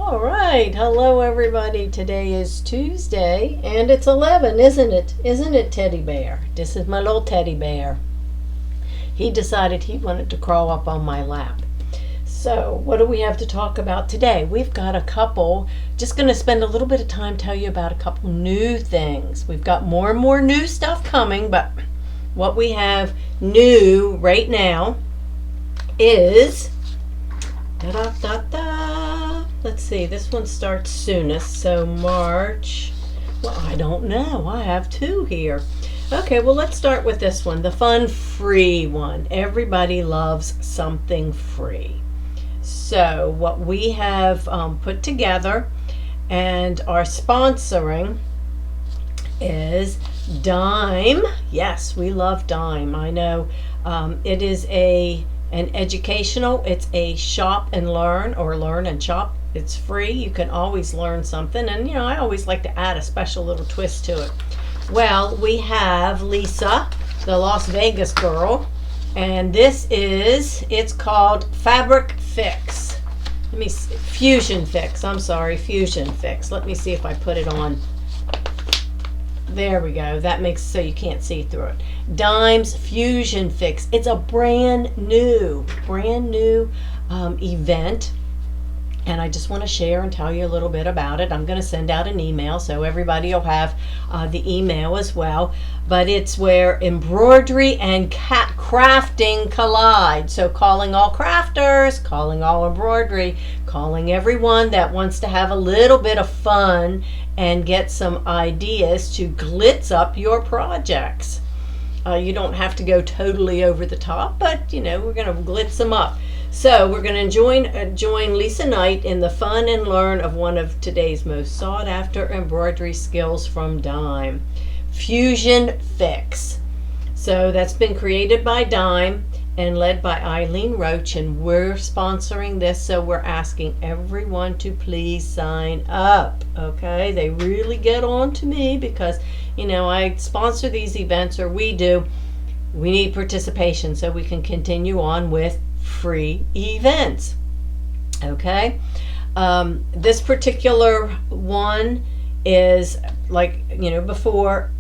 All right. Hello, everybody. Today is Tuesday, and it's 11, isn't it? Isn't it, Teddy Bear? This is my little teddy bear. He decided he wanted to crawl up on my lap. So, what do we have to talk about today? We've got a couple, just going to spend a little bit of time tell you about a couple new things. We've got more and more new stuff coming, but what we have new right now is let's see, this one starts soonest, so March. Well, I don't know. I have two here. Okay, well, let's start with this one, the fun free one. Everybody loves something free. So what we have put together and are sponsoring is Dime. Yes, we love Dime. I know it is an educational, it's a shop and learn, or learn and shop. It's free. You can always learn something, and I always like to add a special little twist to it. Well, we have Lisa, the Las Vegas girl, and it's called Fabric Fix. Let me see, Fusion Fix. I'm sorry, Fusion Fix. Let me see if I put it on. There we go. That makes so you can't see through it. Dime's Fusion Fix. It's a brand new event. And I just want to share and tell you a little bit about it. I'm going to send out an email, so everybody will have the email as well. But it's where embroidery and crafting collide. So calling all crafters, calling all embroidery, calling everyone that wants to have a little bit of fun and get some ideas to glitz up your projects. You don't have to go totally over the top, but we're going to glitz them up. So we're going to join Lisa Knight in the fun and learn of one of today's most sought after embroidery skills from Dime, Fusion Fix. So that's been created by Dime and led by Eileen Roach, and we're sponsoring this, so we're asking everyone to please sign up. Okay, they really get on to me because I sponsor these events, or we need participation so we can continue on with free events. Okay, this particular one is like before.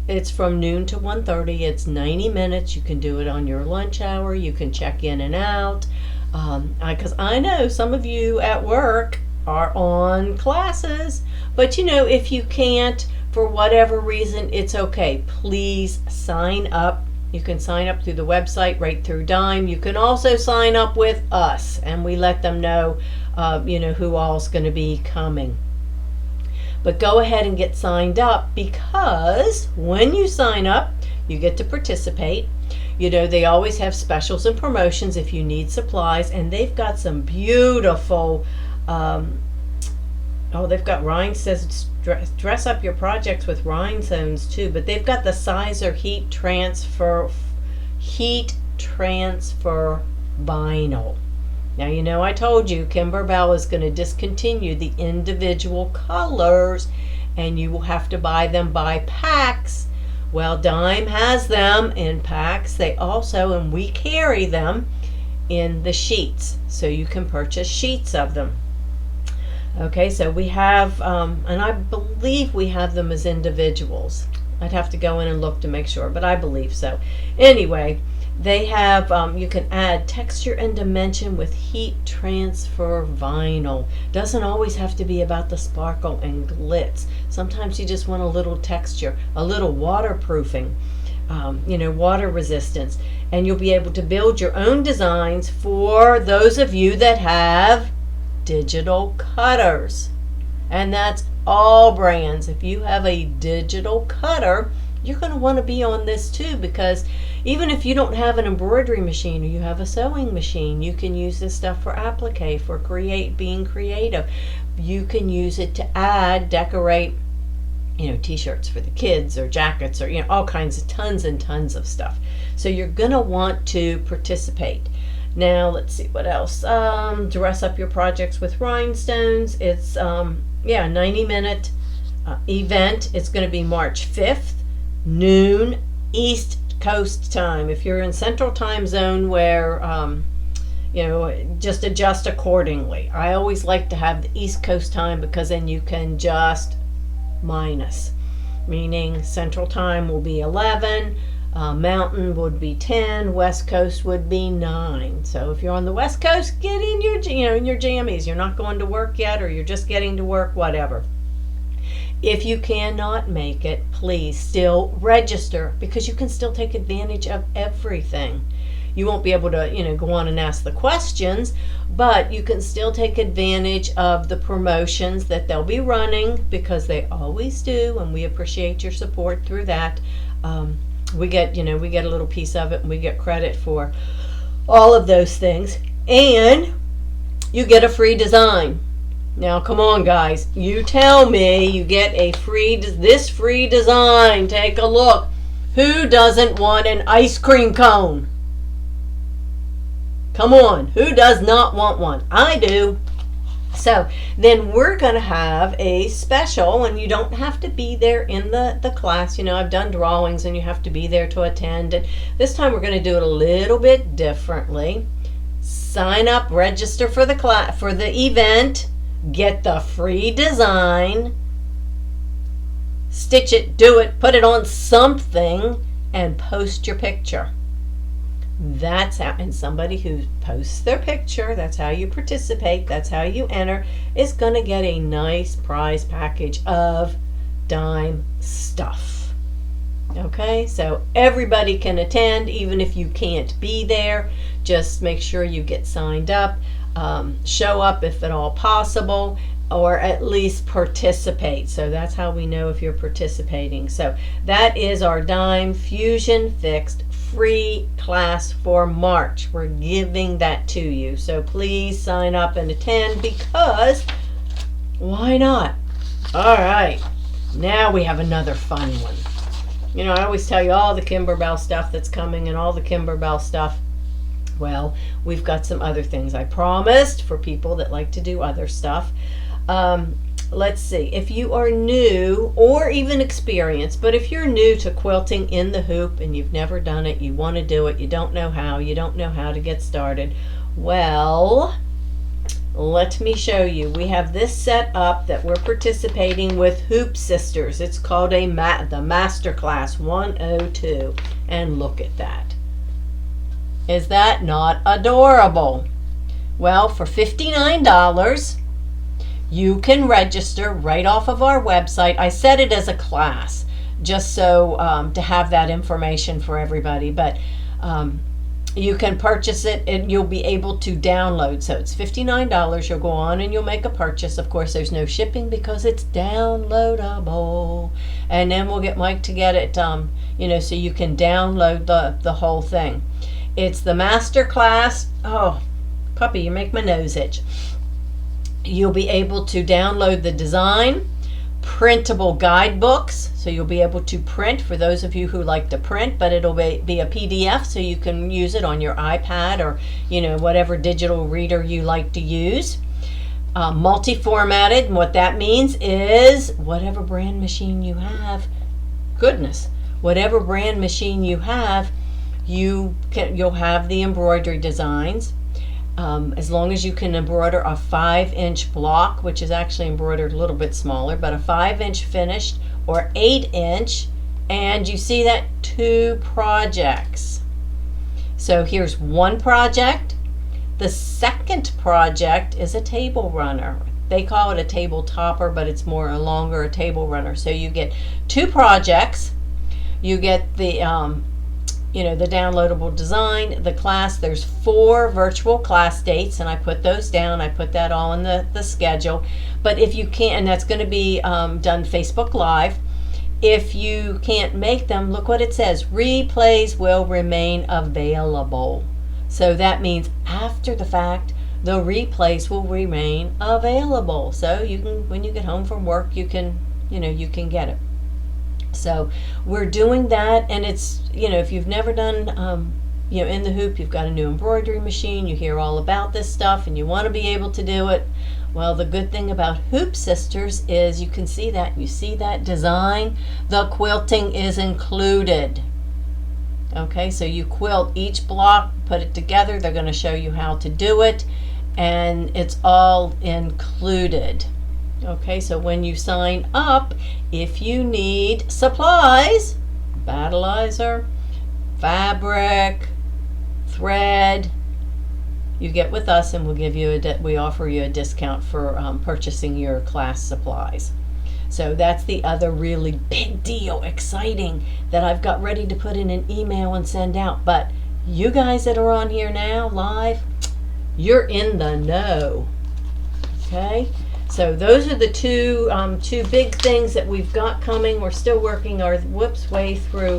It's from noon to 1:30. It's 90 minutes. You can do it on your lunch hour. You can check in and out. Because I know some of you at work are on classes. But if you can't, for whatever reason, it's okay. Please sign up. You can sign up through the website right through Dime. You can also sign up with us, and we let them know, who all's going to be coming. But go ahead and get signed up, because when you sign up, you get to participate. They always have specials and promotions if you need supplies, and they've got some beautiful, they've got rhinestones. Dress up your projects with rhinestones too, but they've got the Sizer heat transfer vinyl. Now, I told you Kimberbell is going to discontinue the individual colors, and you will have to buy them by packs. Well, Dime has them in packs. They also, and we carry them in the sheets, so you can purchase sheets of them. Okay, so we have, and I believe we have them as individuals. I'd have to go in and look to make sure, but I believe so. Anyway, they have, you can add texture and dimension with heat transfer vinyl. Doesn't always have to be about the sparkle and glitz. Sometimes you just want a little texture, a little waterproofing, water resistance. And you'll be able to build your own designs for those of you that have digital cutters. And that's all brands. If you have a digital cutter, you're going to want to be on this too, because even if you don't have an embroidery machine or you have a sewing machine, you can use this stuff for applique, for being creative. You can use it to decorate, t-shirts for the kids, or jackets, or all kinds of tons and tons of stuff. So you're going to want to participate. Now, let's see what else. Dress up your projects with rhinestones. It's 90-minute event. It's going to be March 5th, noon, East Coast time. If you're in Central Time Zone, where just adjust accordingly. I always like to have the East Coast time because then you can just minus, meaning Central Time will be 11, Mountain would be 10, West Coast would be 9. So if you're on the West Coast, get in your in your jammies. You're not going to work yet, or you're just getting to work, whatever. If you cannot make it, please still register, because you can still take advantage of everything. You won't be able to, go on and ask the questions, but you can still take advantage of the promotions that they'll be running, because they always do, and we appreciate your support through that. We get a little piece of it, and we get credit for all of those things. And you get a free design. Now, come on, guys. You tell me you get this free design. Take a look. Who doesn't want an ice cream cone? Come on. Who does not want one? I do. So then we're going to have a special, and you don't have to be there in the class. I've done drawings and you have to be there to attend. And this time we're going to do it a little bit differently. Sign up, register for the class, for the event, get the free design, stitch it, do it, put it on something, and post your picture. That's how, and somebody who posts their picture, that's how you participate, that's how you enter, is going to get a nice prize package of dime stuff. Okay, so everybody can attend, even if you can't be there. Just make sure you get signed up, show up if at all possible, or at least participate. So that's how we know if you're participating. So that is our Dime Fusion Fixed free class for March. We're giving that to you. So please sign up and attend, because why not? All right, now we have another fun one. I always tell you all the Kimberbell stuff that's coming and all the Kimberbell stuff. Well, we've got some other things I promised for people that like to do other stuff. Let's see, if you are new or even experienced, but if you're new to quilting in the hoop and you've never done it, you want to do it, you don't know how to get started, well, let me show you. We have this set up that we're participating with Hoop Sisters. It's called the Masterclass 102, and look at that. Is that not adorable? Well, for $59, you can register right off of our website. I set it as a class just so to have that information for everybody, but you can purchase it and you'll be able to download. So it's $59. You'll go on and you'll make a purchase. Of course, there's no shipping because it's downloadable. And then we'll get Mike to get it, so you can download the whole thing. It's the master class. Oh, puppy, you make my nose itch. You'll be able to download the design, printable guidebooks, so you'll be able to print for those of you who like to print, but it'll be a PDF, so you can use it on your iPad or whatever digital reader you like to use. Multi-formatted, and what that means is whatever brand machine you have, whatever brand machine you have, you'll have the embroidery designs. As long as you can embroider a 5-inch block, which is actually embroidered a little bit smaller, but a 5-inch finished or 8-inch, and you see that 2 projects. So here's one project. The second project is a table runner. They call it a table topper, but it's more longer a table runner. So you get 2 projects. You get the the downloadable design, the class. There's 4 virtual class dates, and I put those down. I put that all in the schedule. But if you can't, and that's going to be done Facebook Live. If you can't make them, look what it says. Replays will remain available. So that means after the fact, the replays will remain available. So you can, when you get home from work, you can get it. So we're doing that, and it's, if you've never done, in the hoop, you've got a new embroidery machine, you hear all about this stuff, and you want to be able to do it. Well, the good thing about Hoop Sisters is you can see that design, the quilting is included. Okay, so you quilt each block, put it together. They're going to show you how to do it, and it's all included. Okay, so when you sign up, if you need supplies, battleizer, fabric, thread, you get with us and we'll give you we offer you a discount for purchasing your class supplies. So that's the other really big deal, exciting, that I've got ready to put in an email and send out. But you guys that are on here now live, you're in the know. Okay, so those are the two big things that we've got coming. We're still working our way through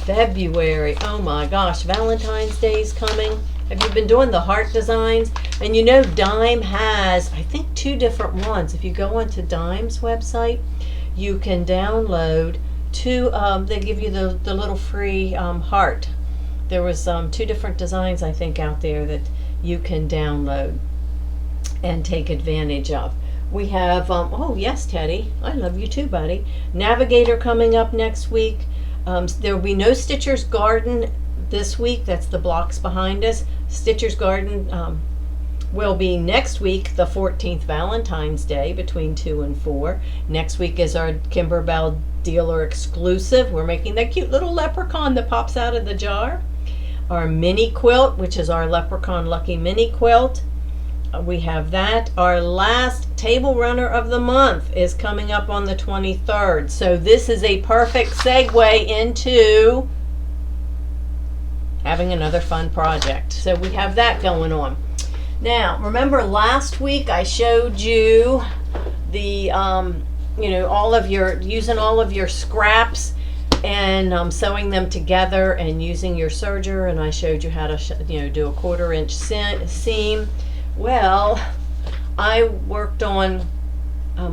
February. Oh my gosh, Valentine's Day is coming. Have you been doing the heart designs? And you know Dime has, I think, 2 different ones. If you go onto Dime's website, you can download 2, they give you the little free heart. There was 2 different designs, I think, out there that you can download and take advantage of. We have, oh yes, Teddy, I love you too, buddy. Navigator coming up next week. There will be no Stitcher's Garden this week. That's the blocks behind us. Stitcher's Garden will be next week, the 14th, Valentine's Day, between 2 and 4. Next week is our Kimberbell dealer exclusive. We're making that cute little leprechaun that pops out of the jar. Our mini quilt, which is our Leprechaun Lucky Mini Quilt. We have that. Our last table runner of the month is coming up on the 23rd. So this is a perfect segue into having another fun project. So we have that going on. Now, remember last week I showed you the, all of your, using all of your scraps and sewing them together and using your serger, and I showed you how to, do a 1/4 inch seam. Well, I worked on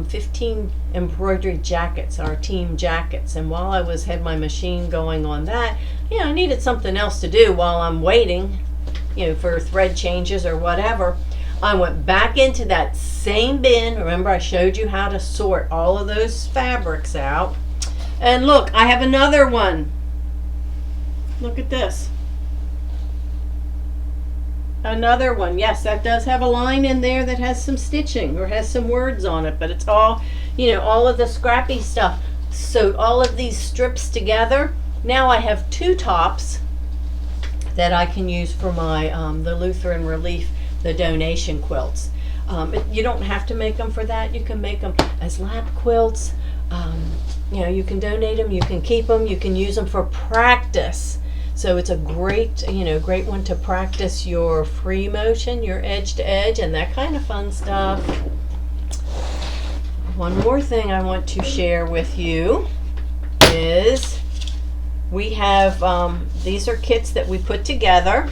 15 embroidery jackets, our team jackets, and while I had my machine going on that, I needed something else to do while I'm waiting, for thread changes or whatever. I went back into that same bin. Remember, I showed you how to sort all of those fabrics out. And look, I have another one. Look at this. Another one. Yes, that does have a line in there that has some stitching or has some words on it, but it's all, all of the scrappy stuff. So all of these strips together. Now I have 2 tops that I can use for my the Lutheran Relief, the donation quilts. You don't have to make them for that. You can make them as lap quilts. You can donate them, you can keep them, you can use them for practice. So it's a great, great one to practice your free motion, your edge to edge, and that kind of fun stuff. One more thing I want to share with you is we have, these are kits that we put together.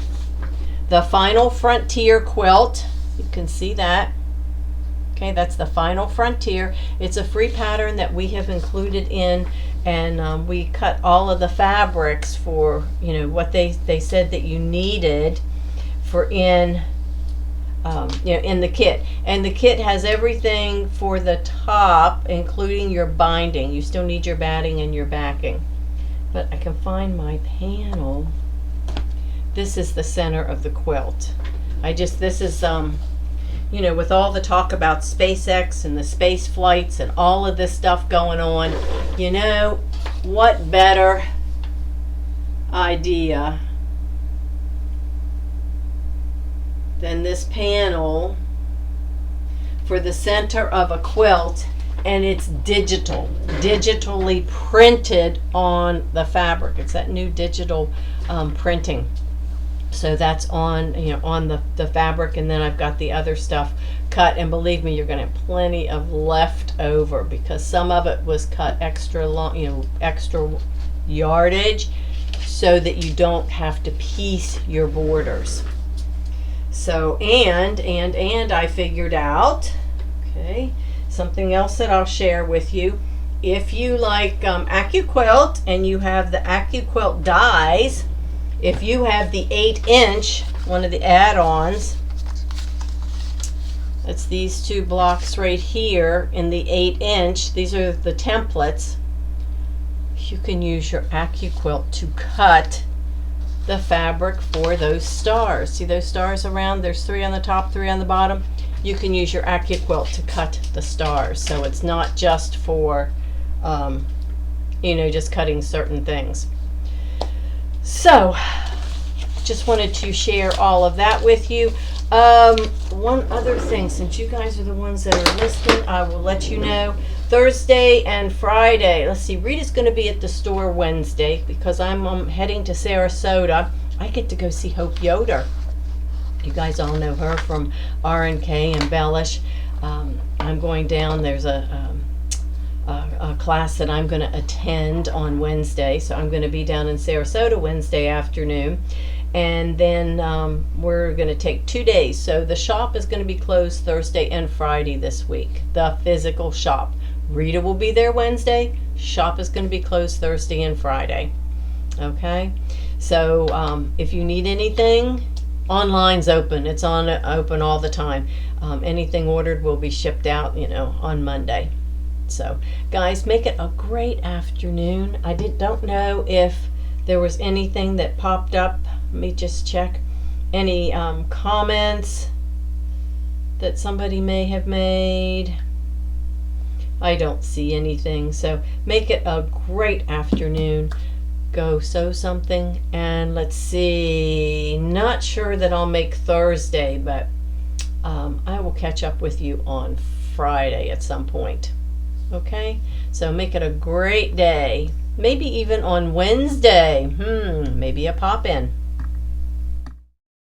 The Final Frontier quilt, you can see that. Okay, that's the Final Frontier. It's a free pattern that we have included in, and we cut all of the fabrics for, what they said that you needed for in the kit. And the kit has everything for the top, including your binding. You still need your batting and your backing. But I can find my panel. This is the center of the quilt. This is, with all the talk about SpaceX and the space flights and all of this stuff going on, what better idea than this panel for the center of a quilt, and it's digitally printed on the fabric. It's that new digital printing. So that's on, on the fabric, and then I've got the other stuff cut, and believe me, you're going to have plenty of leftover because some of it was cut extra long, extra yardage, so that you don't have to piece your borders. So, and I figured out, okay, something else that I'll share with you. If you like AccuQuilt and you have the AccuQuilt dies, if you have the 8-inch, one of the add-ons, it's these 2 blocks right here in the 8-inch. These are the templates. You can use your AccuQuilt to cut the fabric for those stars. See those stars around? There's 3 on the top, 3 on the bottom. You can use your AccuQuilt to cut the stars. So it's not just for, just cutting certain things. So, just wanted to share all of that with you. One other thing, since you guys are the ones that are listening, I will let you know. Thursday and Friday, let's see, Rita's going to be at the store Wednesday because I'm heading to Sarasota. I get to go see Hope Yoder. You guys all know her from R&K and Bellish. I'm going down. There's a class that I'm going to attend on Wednesday, so I'm going to be down in Sarasota Wednesday afternoon. And then we're going to take 2 days. So the shop is going to be closed Thursday and Friday this week, the physical shop. Rita will be there Wednesday. Shop is going to be closed Thursday and Friday. Okay? So if you need anything, online's open. It's open all the time. Anything ordered will be shipped out, on Monday. So, guys, make it a great afternoon. I don't know if there was anything that popped up. Let me just check. Any comments that somebody may have made? I don't see anything. So make it a great afternoon. Go sew something. And let's see. Not sure that I'll make Thursday, but I will catch up with you on Friday at some point. Okay? So make it a great day. Maybe even on Wednesday. Maybe a pop-in.